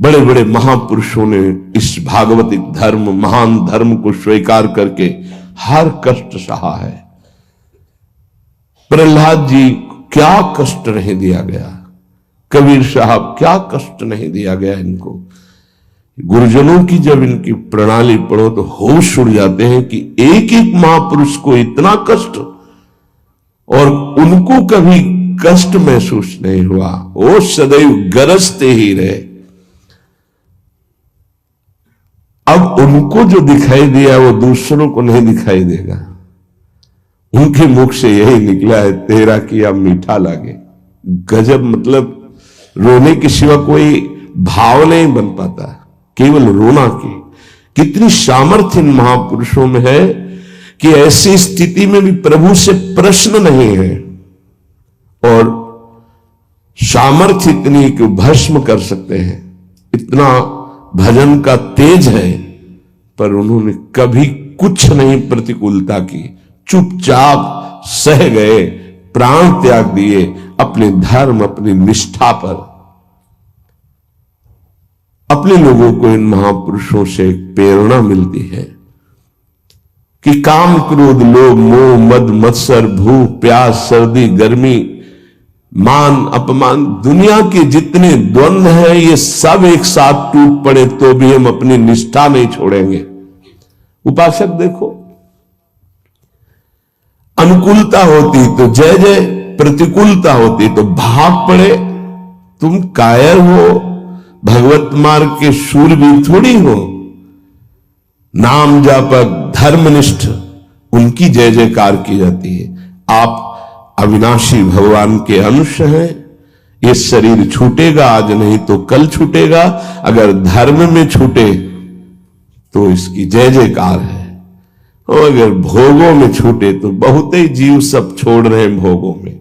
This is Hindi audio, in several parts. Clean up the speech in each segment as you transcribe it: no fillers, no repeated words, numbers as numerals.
बड़े बड़े महापुरुषों ने इस भागवतिक धर्म, महान धर्म को स्वीकार करके हर कष्ट सहा है। प्रहलाद जी क्या कष्ट नहीं दिया गया, कबीर साहब क्या कष्ट नहीं दिया गया इनको। गुरुजनों की जब इनकी प्रणाली पढ़ो तो होश उड़ जाते हैं कि एक एक महापुरुष को इतना कष्ट और उनको कभी कष्ट महसूस नहीं हुआ, वो सदैव गरजते ही रहे। अब उनको जो दिखाई दिया वो दूसरों को नहीं दिखाई देगा। उनके मुख से यही निकला है, तेरा किया मीठा लागे। गजब, मतलब रोने के सिवा कोई भाव नहीं बन पाता, केवल रोना की। कितनी सामर्थ्य इन महापुरुषों में है कि ऐसी स्थिति में भी प्रभु से प्रश्न नहीं है और सामर्थ्य इतनी कि भस्म कर सकते हैं। इतना भजन का तेज है, पर उन्होंने कभी कुछ नहीं प्रतिकूलता की, चुपचाप सह गए, प्राण त्याग दिए अपने धर्म, अपनी निष्ठा पर। अपने लोगों को इन महापुरुषों से एक प्रेरणा मिलती है कि काम, क्रोध, लोभ, मोह, मद, मत्सर, भूख, प्यास, सर्दी, गर्मी, मान, अपमान, दुनिया के जितने द्वंद्व हैं ये सब एक साथ टूट पड़े तो भी हम अपनी निष्ठा नहीं छोड़ेंगे। उपासक देखो, अनुकूलता होती तो जय जय, प्रतिकूलता होती तो भाग पड़े। तुम कायर हो, भगवत मार्ग के शूरवीर थोड़ी हो। नाम जापक, धर्मनिष्ठ, उनकी जय जयकार की जाती है। आप अविनाशी भगवान के अंश हैं। ये शरीर छूटेगा, आज नहीं तो कल छूटेगा। अगर धर्म में छूटे तो इसकी जय जयकार है, और अगर भोगों में छूटे तो बहुत ही जीव सब छोड़ रहे हैं भोगों में।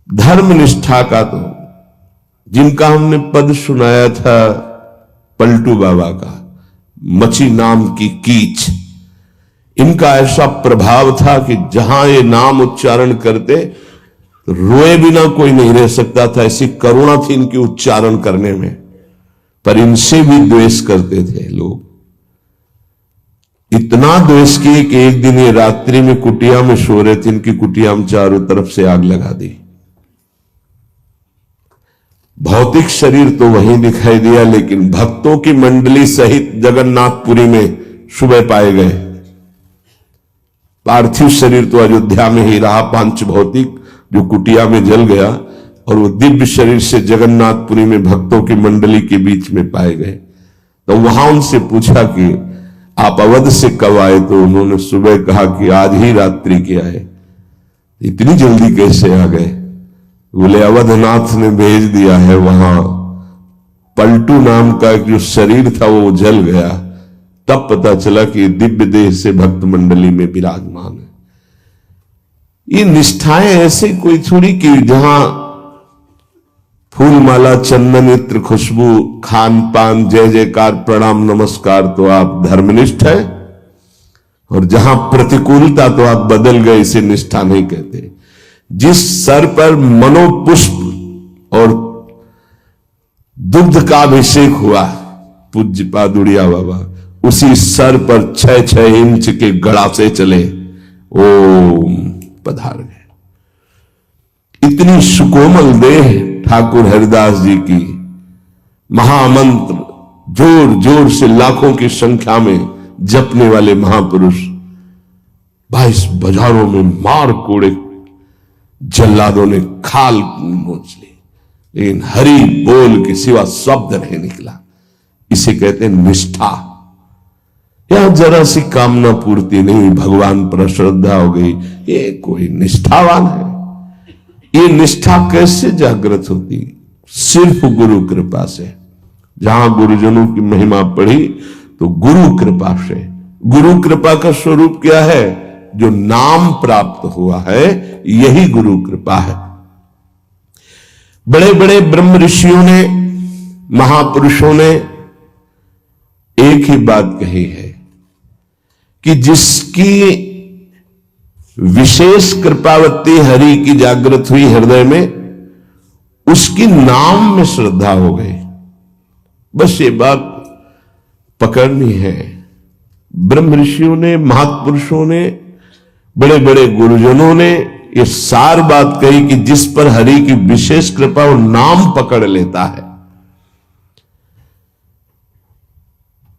धर्म निष्ठा का तो जिनका हमने पद सुनाया था पलटू बाबा का, मची नाम की कीच, इनका ऐसा प्रभाव था कि जहां ये नाम उच्चारण करते तो रोए बिना कोई नहीं रह सकता था। ऐसी करुणा थी इनकी उच्चारण करने में, पर इनसे भी द्वेष करते थे लोग। इतना द्वेष किए कि एक दिन ये रात्रि में कुटिया में सो रहे थे, इनकी कुटिया में चारों तरफ से आग लगा दी। भौतिक शरीर तो वहीं दिखाई दिया, लेकिन भक्तों की मंडली सहित जगन्नाथपुरी में सुबह पाए गए। पार्थिव शरीर तो अयोध्या में ही रहा, पांच भौतिक जो कुटिया में जल गया, और वो दिव्य शरीर से जगन्नाथपुरी में भक्तों की मंडली के बीच में पाए गए। तो वहां उनसे पूछा कि आप अवध से कब आए, तो उन्होंने सुबह कहा कि आज ही रात्रि के आए। इतनी जल्दी कैसे आ गए? बोले अवधनाथ ने भेज दिया है। वहां पलटू नाम का एक जो शरीर था वो जल गया, तब पता चला कि दिव्य देह से भक्त मंडली में विराजमान है। ये निष्ठाएं ऐसे कोई थोड़ी कि जहां फूल माला, चंदन, इत्र, खुशबू, खान पान, जय जयकार, प्रणाम, नमस्कार तो आप धर्मनिष्ठ है, और जहां प्रतिकूलता तो आप बदल गए, इसे निष्ठा नहीं कहते। जिस सर पर मनोपुष्प और दुग्ध का अभिषेक हुआ, पूज्य पादुड़िया बाबा, उसी सर पर 6-6 इंच के गड़ा से चले, ओम पधार गए। इतनी सुकोमल देह ठाकुर हरिदास जी की, महामंत्र जोर जोर से लाखों की संख्या में जपने वाले महापुरुष 22 बाजारों में मार कोड़े जल्लादों ने खाल नोच ली, लेकिन हरि बोल के सिवा शब्द नहीं निकला। इसे कहते हैं निष्ठा। यहां जरा सी कामना पूर्ति नहीं, भगवान पर श्रद्धा हो गई, ये कोई निष्ठावान है? ये निष्ठा कैसे जागृत होती? सिर्फ गुरु कृपा से। जहां गुरुजनों की महिमा पढ़ी तो गुरु कृपा से। गुरु कृपा का स्वरूप क्या है? जो नाम प्राप्त हुआ है, यही गुरु कृपा है। बड़े बड़े ब्रह्म ऋषियों ने, महापुरुषों ने एक ही बात कही है कि जिसकी विशेष कृपावती हरि की जागृत हुई हृदय में, उसकी नाम में श्रद्धा हो गई। बस ये बात पकड़नी है। ब्रह्म ऋषियों ने, महापुरुषों ने, बड़े बड़े गुरुजनों ने ये सार बात कही कि जिस पर हरि की विशेष कृपा वो नाम पकड़ लेता है।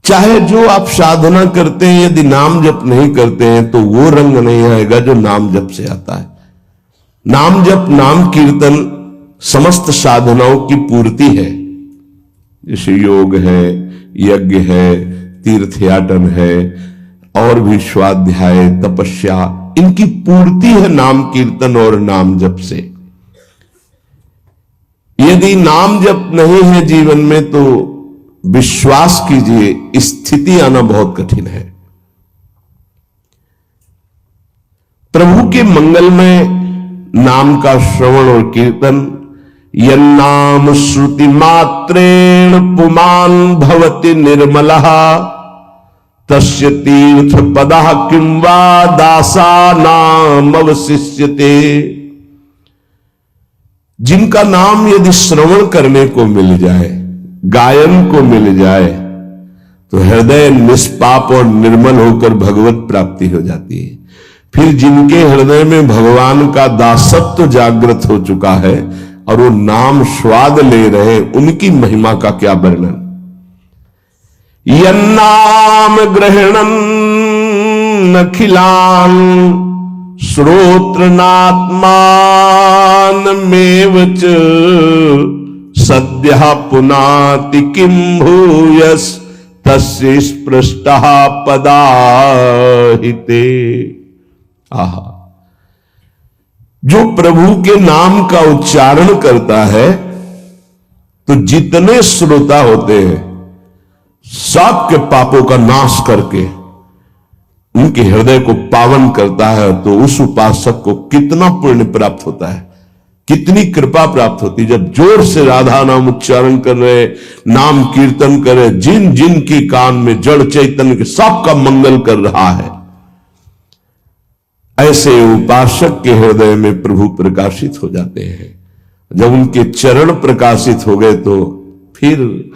चाहे जो आप साधना करते हैं, यदि नाम जप नहीं करते हैं तो वो रंग नहीं आएगा जो नाम जप से आता है। नाम जप, नाम कीर्तन समस्त साधनाओं की पूर्ति है। जैसे योग है, यज्ञ है, तीर्थयाटन है, और भी स्वाध्याय, तपस्या, इनकी पूर्ति है नाम कीर्तन और नाम जप से। यदि नाम जप नहीं है जीवन में तो विश्वास कीजिए स्थिति आना बहुत कठिन है। प्रभु के मंगल में नाम का श्रवण और कीर्तन, यन्नाम श्रुति मात्रेण पुमान भवति निर्मलः तस्य तीर्थ पदः किं वा दासानाम अवशिष्यते। जिनका नाम यदि श्रवण करने को मिल जाए, गायन को मिल जाए, तो हृदय निष्पाप और निर्मल होकर भगवत प्राप्ति हो जाती है। फिर जिनके हृदय में भगवान का दासत्व जागृत हो चुका है और वो नाम स्वाद ले रहे, उनकी महिमा का क्या वर्णन। यन्नाम ग्रहणन अखिलान श्रोत्रनात्मान मेव च सद्यः पुनाति किं भूयस् तस्य स्पृष्टः पदाहिते। आहा, जो प्रभु के नाम का उच्चारण करता है तो जितने श्रोता होते हैं सबके पापों का नाश करके उनके हृदय को पावन करता है। तो उस उपासक को कितना पुण्य प्राप्त होता है, कितनी कृपा प्राप्त होती है। जब जोर से राधा नाम उच्चारण कर रहे, नाम कीर्तन कर रहे, जिन जिन की कान में जड़ चैतन्य के सबका मंगल कर रहा है, ऐसे उपासक के हृदय में प्रभु प्रकाशित हो जाते हैं। जब उनके चरण प्रकाशित हो गए तो फिर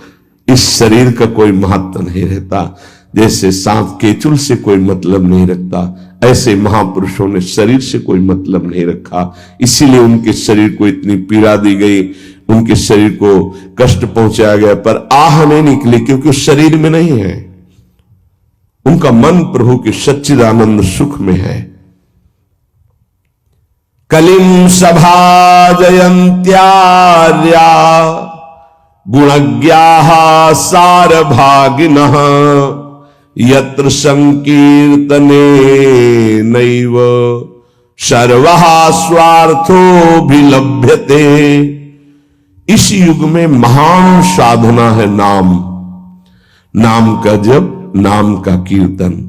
इस शरीर का कोई महत्व नहीं रहता। जैसे सांप केचुल से कोई मतलब नहीं रखता, ऐसे महापुरुषों ने शरीर से कोई मतलब नहीं रखा। इसीलिए उनके शरीर को इतनी पीड़ा दी गई, उनके शरीर को कष्ट पहुंचाया गया, पर आह नहीं निकली क्योंकि उस शरीर में नहीं है। उनका मन प्रभु के सच्चिदानंद सुख में है। कलिम सभा जयंत्यार्या गुणज्ञाः सारभागिनः यत्र संकीर्तने नैव सर्वः स्वार्थोऽभिलभ्यते। इस युग में महान साधना है नाम, नाम का जप, नाम का कीर्तन।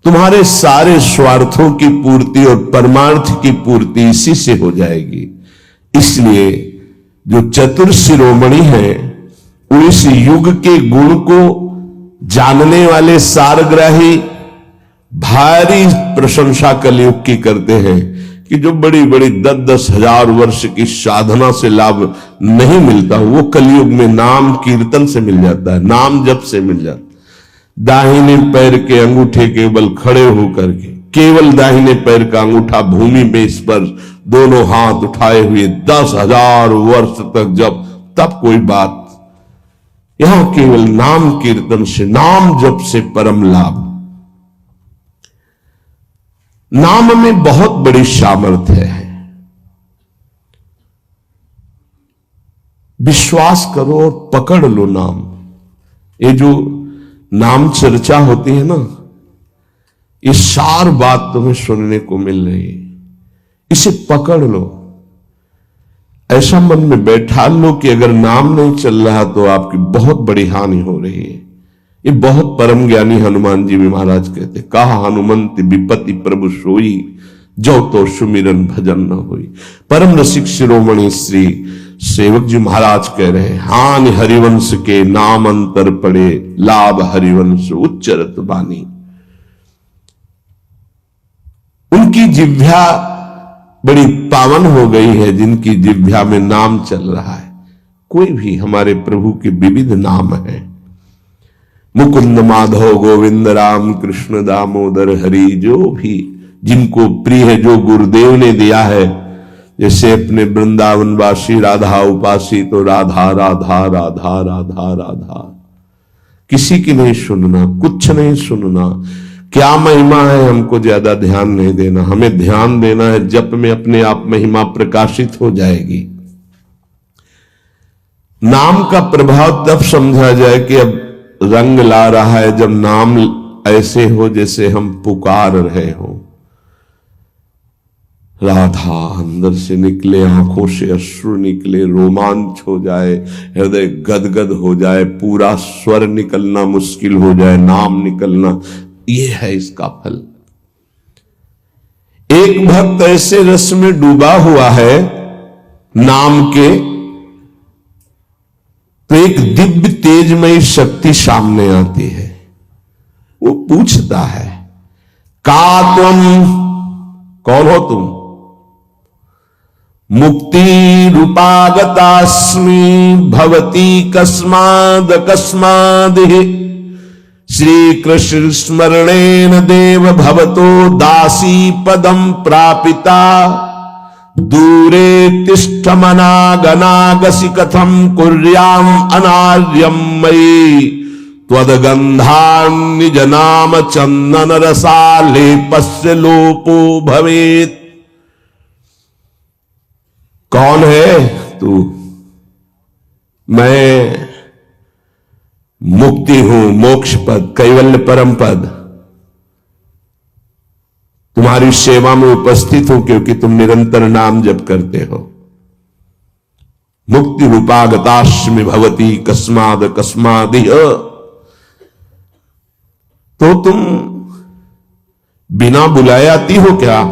तुम्हारे सारे स्वार्थों की पूर्ति और परमार्थ की पूर्ति इसी से हो जाएगी। इसलिए जो चतुर शिरोमणि है वो इस युग के गुण को जानने वाले सारग्राही भारी प्रशंसा कलयुग की करते हैं कि जो बड़ी बड़ी 10-10 हजार वर्ष की साधना से लाभ नहीं मिलता वो कलयुग में नाम कीर्तन से मिल जाता है, नाम जप से मिल जाता है। दाहिने पैर के अंगूठे केवल खड़े होकर के, केवल दाहिने पैर का अंगूठा भूमि में स्पर्श, दोनों हाथ उठाए हुए 10,000 वर्ष तक जब, तब कोई बात। यहां केवल नाम कीर्तन से, नाम जप से परम लाभ। नाम में बहुत बड़ी सामर्थ्य है। विश्वास करो और पकड़ लो नाम। ये जो नाम चर्चा होती है ना, ये सार बात तुम्हें सुनने को मिल रही है, इसे पकड़ लो। ऐसा मन में बैठा लो कि अगर नाम नहीं चल रहा तो आपकी बहुत बड़ी हानि हो रही है। ये बहुत परम ज्ञानी हनुमान जी भी महाराज कहते, कहा हनुमंत विपत्ति प्रभु सोई, जो तो सुमिरन भजन न होई। परम रसिक शिरोमणि श्री सेवक जी महाराज कह रहे हैं, हानि हरिवंश के नाम अंतर पड़े, लाभ हरिवंश उच्चरत बानी। उनकी जिह्वा बड़ी पावन हो गई है जिनकी जिह्वा में नाम चल रहा है। कोई भी हमारे प्रभु के विविध नाम हैं। मुकुंद माधव गोविंद राम कृष्ण दामोदर हरि, जो भी जिनको प्रिय है, जो गुरुदेव ने दिया है। जैसे अपने वृंदावनवासी राधा उपासी, तो राधा राधा राधा राधा राधा, किसी की नहीं सुनना, कुछ नहीं सुनना। क्या महिमा है हमको ज्यादा ध्यान नहीं देना, हमें ध्यान देना है जप में अपने आप महिमा प्रकाशित हो जाएगी। नाम का प्रभाव तब समझा जाए कि अब रंग ला रहा है, जब नाम ऐसे हो जैसे हम पुकार रहे हो। राधा अंदर से निकले, आंखों से अश्रु निकले, रोमांच हो जाए, हृदय गदगद हो जाए, पूरा स्वर निकलना मुश्किल हो जाए, नाम निकलना, ये है इसका फल। एक भक्त ऐसे रस में डूबा हुआ है नाम के, तो एक दिव्य तेजमयी शक्ति सामने आती है। वो पूछता है, का तुम, कौन हो तुम? मुक्ति रूपागतास्मि भवती कस्माद कस्माद, श्री कृष्ण स्मरणेन देव भवतो दासी पदम प्रापिता, दूरे तिष्ठमनागनागसि कथम कुर्याम अनार्यम मयि, त्वदगंधान् निज नाम चंदन रसालेपस्य लोपो भवेत्। कौन है तू? मैं मुक्ति हूं, मोक्ष पद, कैवल्य परम पद, तुम्हारी सेवा में उपस्थित हूं क्योंकि तुम निरंतर नाम जप करते हो। मुक्ति रूपागतास्मि भवती कस्माद कस्मादिह, तो तुम बिना बुलाए आती हो क्या?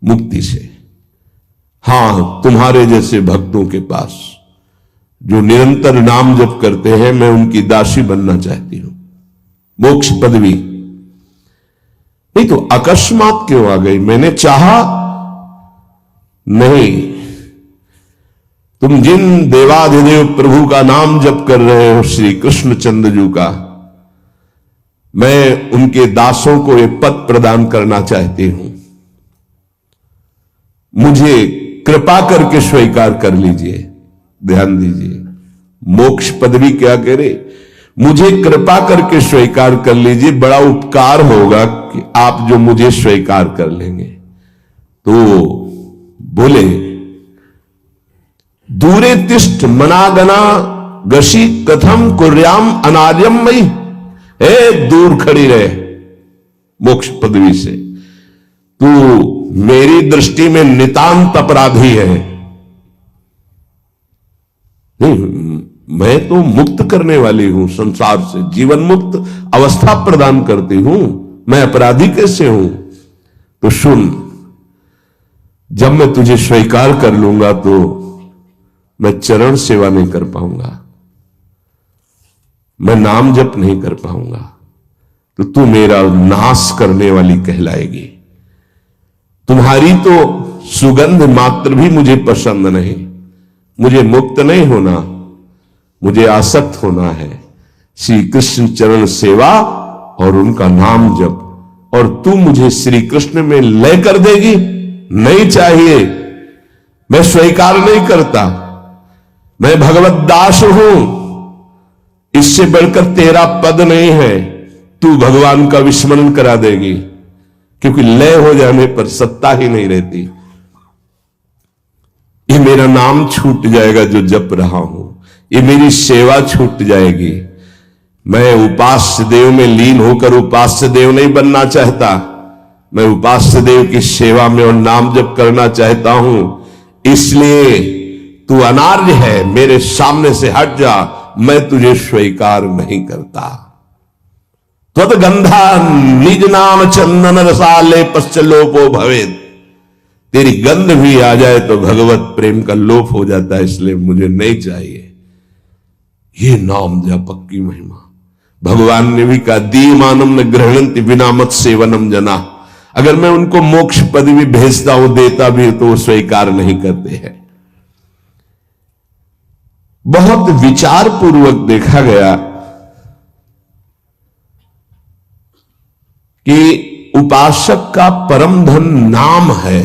मुक्ति से। हां, तुम्हारे जैसे भक्तों के पास जो निरंतर नाम जप करते हैं, मैं उनकी दासी बनना चाहती हूं, मोक्ष पदवी। नहीं तो अकस्मात क्यों आ गई? मैंने चाहा नहीं। तुम जिन देवाधिदेव प्रभु का नाम जप कर रहे हो, श्री कृष्ण चंद्र का, मैं उनके दासों को एक पद प्रदान करना चाहती हूं। मुझे कृपा करके स्वीकार कर लीजिए। ध्यान दीजिए, मोक्ष पदवी क्या करे? मुझे कृपा करके स्वीकार कर लीजिए, बड़ा उपकार होगा कि आप जो मुझे स्वीकार कर लेंगे। तो बोले, दूरे तिष्ठ मनागना गशी कथम कुर्याम अनार्यम मई, दूर खड़ी रहे मोक्ष पदवी से, तू मेरी दृष्टि में नितांत अपराधी है। नहीं, मैं तो मुक्त करने वाली हूं, संसार से जीवन मुक्त अवस्था प्रदान करती हूं, मैं अपराधी कैसे हूं? तो सुन, जब मैं तुझे स्वीकार कर लूंगा तो मैं चरण सेवा नहीं कर पाऊंगा, मैं नाम जप नहीं कर पाऊंगा, तो तू मेरा नाश करने वाली कहलाएगी। तुम्हारी तो सुगंध मात्र भी मुझे पसंद नहीं। मुझे मुक्त नहीं होना, मुझे आसक्त होना है श्री कृष्ण चरण सेवा और उनका नाम जप। और तू मुझे श्री कृष्ण में लय कर देगी? नहीं चाहिए, मैं स्वीकार नहीं करता। मैं भगवत दास हूं, इससे बढ़कर तेरा पद नहीं है। तू भगवान का विस्मरण करा देगी, क्योंकि लय हो जाने पर सत्ता ही नहीं रहती। ये मेरा नाम छूट जाएगा जो जप रहा हूं, ये मेरी सेवा छूट जाएगी। मैं उपास्य देव में लीन होकर उपास्य देव नहीं बनना चाहता, मैं उपास्य देव की सेवा में और नाम जप करना चाहता हूं। इसलिए तू अनार्य है, मेरे सामने से हट जा, मैं तुझे स्वीकार नहीं करता। त्वदगंधा निज नाम चंदन रसाले पश्चलोपो भवेत्, तेरी गंध भी आ जाए तो भगवत प्रेम का लोप हो जाता है, इसलिए मुझे नहीं चाहिए। ये नाम जप की महिमा। भगवान ने भी कहा, दीयमानम न गृह्णन्ति बिना मत सेवनम जना। अगर मैं उनको मोक्ष पदवी भेजता हूं, देता भी तो वो स्वीकार नहीं करते हैं। बहुत विचार पूर्वक देखा गया कि उपासक का परम धन नाम है।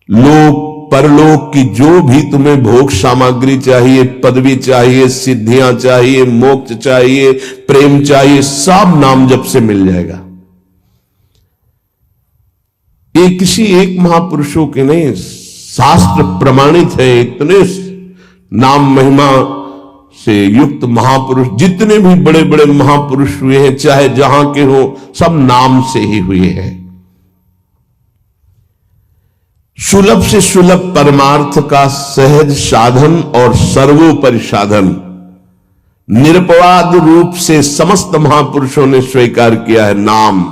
लोक परलोक की जो भी तुम्हें भोग सामग्री चाहिए, पदवी चाहिए, सिद्धियां चाहिए, मोक्ष चाहिए, प्रेम चाहिए, सब नाम जप से मिल जाएगा। ये किसी एक महापुरुषों के नहीं, शास्त्र प्रमाणित है। इतने नाम महिमा से युक्त महापुरुष, जितने भी बड़े बड़े महापुरुष हुए हैं, चाहे जहां के हो, सब नाम से ही हुए हैं। सुलभ से सुलभ परमार्थ का सहज साधन और सर्वोपरि साधन निरपवाद रूप से समस्त महापुरुषों ने स्वीकार किया है नाम।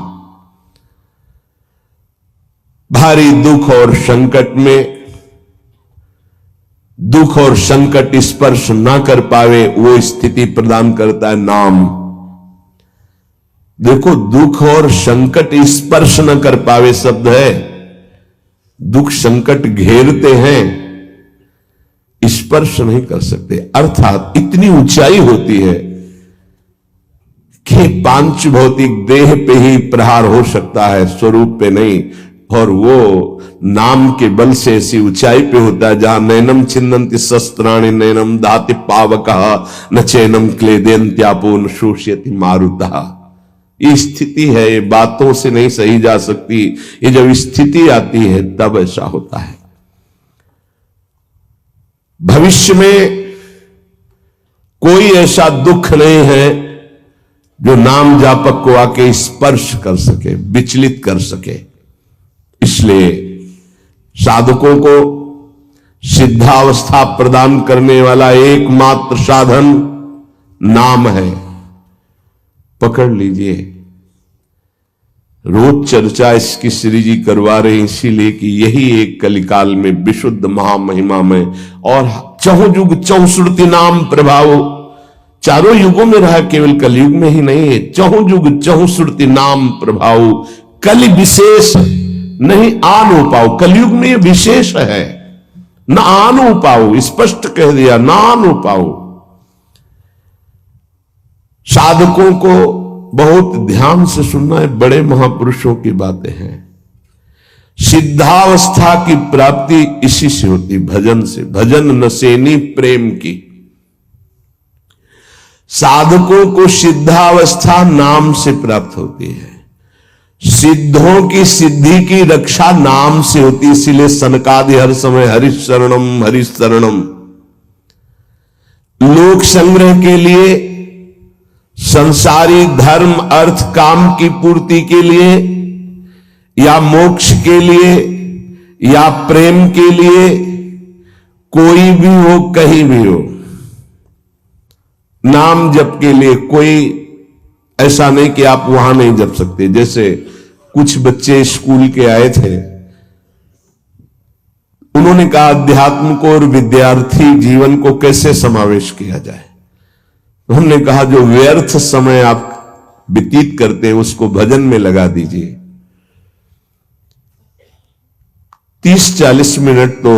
भारी दुख और संकट में, दुख और संकट स्पर्श ना कर पावे, वो स्थिति प्रदान करता है नाम। देखो, दुख और संकट स्पर्श न कर पावे शब्द है। दुख संकट घेरते हैं, स्पर्श नहीं कर सकते। अर्थात इतनी ऊंचाई होती है कि पांच भौतिक देह पे ही प्रहार हो सकता है, स्वरूप पे नहीं। और वो नाम के बल से ऐसी ऊंचाई पे होता है जहां नैनम छिन्नन्ति शस्त्राणि नैनम दाति पावकः न चैनम क्लेदेन्त्यापो न शोष्यति मारुतः। ये स्थिति है, ये बातों से नहीं सही जा सकती। ये जब स्थिति आती है तब ऐसा होता है। भविष्य में कोई ऐसा दुख नहीं है जो नाम जापक को आके स्पर्श कर सके, विचलित कर सके। इसलिए साधकों को सिद्धावस्था प्रदान करने वाला एकमात्र साधन नाम है। पकड़ लीजिए। रोज चर्चा इसकी श्री जी करवा रहे, इसीलिए कि यही एक कलिकाल में विशुद्ध महामहिमा में और चहुं युग चौसुरति नाम प्रभाव, चारों युगों में रहा, केवल कलयुग में ही नहीं है। चहुं युग चहुसुरति नाम प्रभाव, कलि विशेष नहीं आनो पाओ। कलयुग में ये विशेष है, न आनो पाओ, स्पष्ट कह दिया, ना आनो पाओ। साधकों को बहुत ध्यान से सुनना है, बड़े महापुरुषों की बातें हैं। सिद्धावस्था की प्राप्ति इसी से होती, भजन से। भजन नसेनी प्रेम की। साधकों को सिद्धावस्था नाम से प्राप्त होती है। सिद्धों की सिद्धि की रक्षा नाम से होती, इसीलिए सनकादि हर समय हरिश शरणम हरिश शरणम। लोक संग्रह के लिए, संसारी धर्म अर्थ काम की पूर्ति के लिए, या मोक्ष के लिए, या प्रेम के लिए, कोई भी हो, कहीं भी हो, नाम जप के लिए कोई ऐसा नहीं कि आप वहां नहीं जप सकते। जैसे कुछ बच्चे स्कूल के आए थे, उन्होंने कहा अध्यात्म को और विद्यार्थी जीवन को कैसे समावेश किया जाए। हमने कहा जो व्यर्थ समय आप व्यतीत करते हैं उसको भजन में लगा दीजिए। 30-40 मिनट तो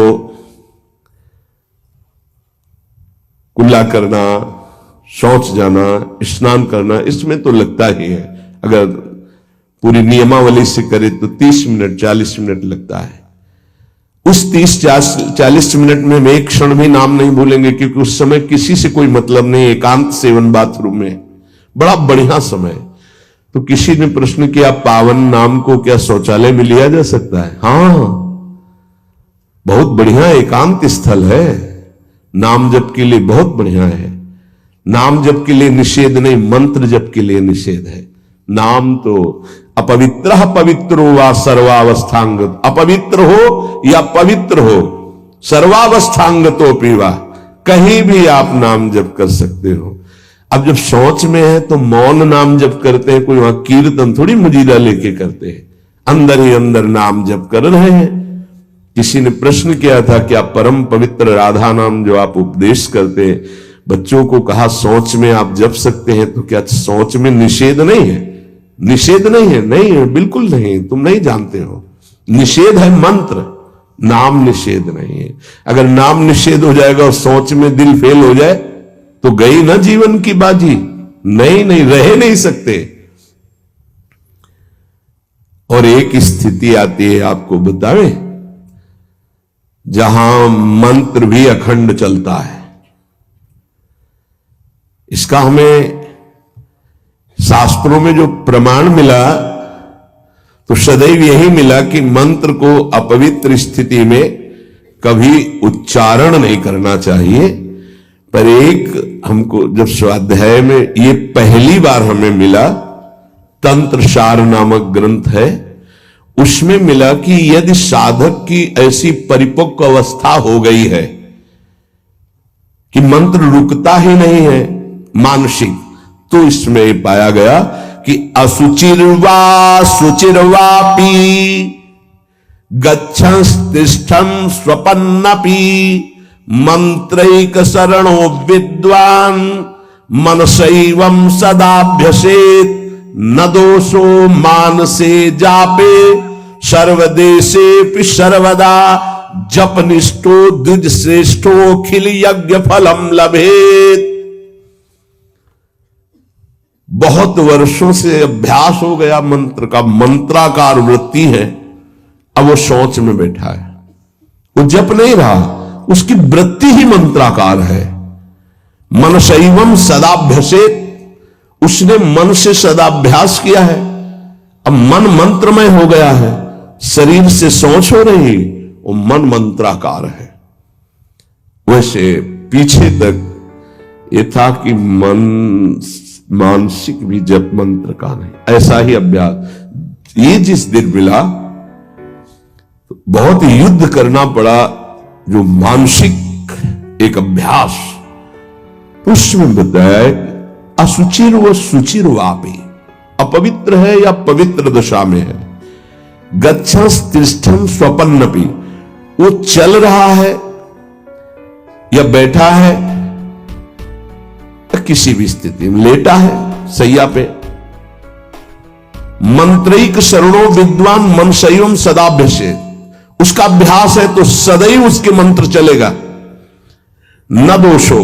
कुल्ला करना, शौच जाना, स्नान करना, इसमें तो लगता ही है। अगर पूरी नियमावली से करे तो 30 मिनट 40 मिनट लगता है। उस 30-40 मिनट में हम एक क्षण भी नाम नहीं भूलेंगे, क्योंकि उस समय किसी से कोई मतलब नहीं, एकांत सेवन बाथरूम में, बड़ा बढ़िया समय। तो किसी ने प्रश्न किया, पावन नाम को क्या शौचालय में लिया जा सकता है? हाँ, बहुत बढ़िया एकांत स्थल है, नाम जप के लिए बहुत बढ़िया है। नाम जप के लिए निषेध नहीं, मंत्र जप के लिए निषेध है। नाम तो अपवित्र पवित्रो वा सर्वावस्थांग, अपवित्र हो या पवित्र हो, सर्वावस्थांग तो पीवा, कहीं भी आप नाम जप कर सकते हो। अब जब शौच में है तो मौन नाम जप करते हैं, कोई वहां कीर्तन थोड़ी मुजीरा लेके करते हैं, अंदर ही अंदर नाम जप कर रहे हैं। किसी ने प्रश्न किया था कि आप परम पवित्र राधा नाम जो आप उपदेश करते हैं, बच्चों को कहा सोच में आप जप सकते हैं, तो क्या सोच में निषेध नहीं है? निषेध नहीं है, नहीं है, बिल्कुल नहीं, तुम नहीं जानते हो। निषेध है मंत्र, नाम निषेध नहीं है। अगर नाम निषेध हो जाएगा और सोच में दिल फेल हो जाए तो गई ना जीवन की बाजी। नहीं नहीं, रह नहीं सकते। और एक स्थिति आती है, आपको बताएं, जहां मंत्र भी अखंड चलता है। इसका हमें शास्त्रों में जो प्रमाण मिला तो सदैव यही मिला कि मंत्र को अपवित्र स्थिति में कभी उच्चारण नहीं करना चाहिए। पर एक हमको जब स्वाध्याय में ये पहली बार हमें मिला, तंत्र सार नामक ग्रंथ है, उसमें मिला कि यदि साधक की ऐसी परिपक्व अवस्था हो गई है कि मंत्र रुकता ही नहीं है मानसिक, तो इसमें पाया गया कि असुचिर्वा शुचिर्वापि गच्छंस्तिष्ठं स्वपन्नपि मंत्रैक शरणो विद्वान् मनसैवं सदाभ्यसेत् न दोषो मानसे जापे सर्वदेशेपि सर्वदा जपनिष्ठो द्विज श्रेष्ठो खिल यज्ञ फलम लभेत। बहुत वर्षों से अभ्यास हो गया मंत्र का, मंत्राकार वृत्ति है, अब वो सोच में बैठा है, वो जप नहीं रहा, उसकी वृत्ति ही मंत्राकार है। मनसैवं सदाभ्यसेत, उसने मन से सदाभ्यास किया है, अब मन मंत्रमय हो गया है, शरीर से सोच हो रही, वो मन मंत्राकार है। वैसे पीछे तक ये था कि मन मानसिक भी जप मंत्र का नहीं, ऐसा ही अभ्यास। ये जिस दिन मिला बहुत युद्ध करना पड़ा, जो मानसिक एक अभ्यास, उसमें बताया असुचिर व सुचिर वापी, अपवित्र है या पवित्र दशा में है, गच्छंस तिष्ठं स्वपन्नपि, वो चल रहा है या बैठा है, किसी भी स्थिति में लेटा है सैया पे, मंत्रैक शरणो विद्वान मनसैवं सदाभ्यसेत्, उसका अभ्यास है तो सदैव उसके मंत्र चलेगा। न दोषो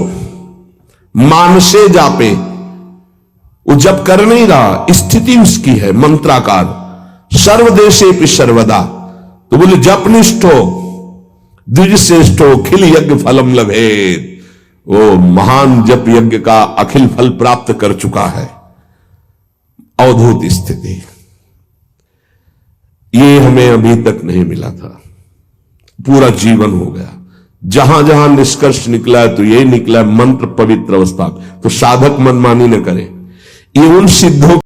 मानसे जापे, वो जब कर नहीं रहा, स्थिति उसकी है मंत्राकार, सर्वदेशेपि सर्वदा, तो बोले जपनिष्ठो द्विज श्रेष्ठो खिल यज्ञ फलम लभेत, वो महान जप यज्ञ का अखिल फल प्राप्त कर चुका है। अवधूत स्थिति, ये हमें अभी तक नहीं मिला था, पूरा जीवन हो गया। जहां जहां निष्कर्ष निकला है तो ये निकला है मंत्र पवित्र अवस्था। तो साधक मनमानी न करे, ये उन सिद्धों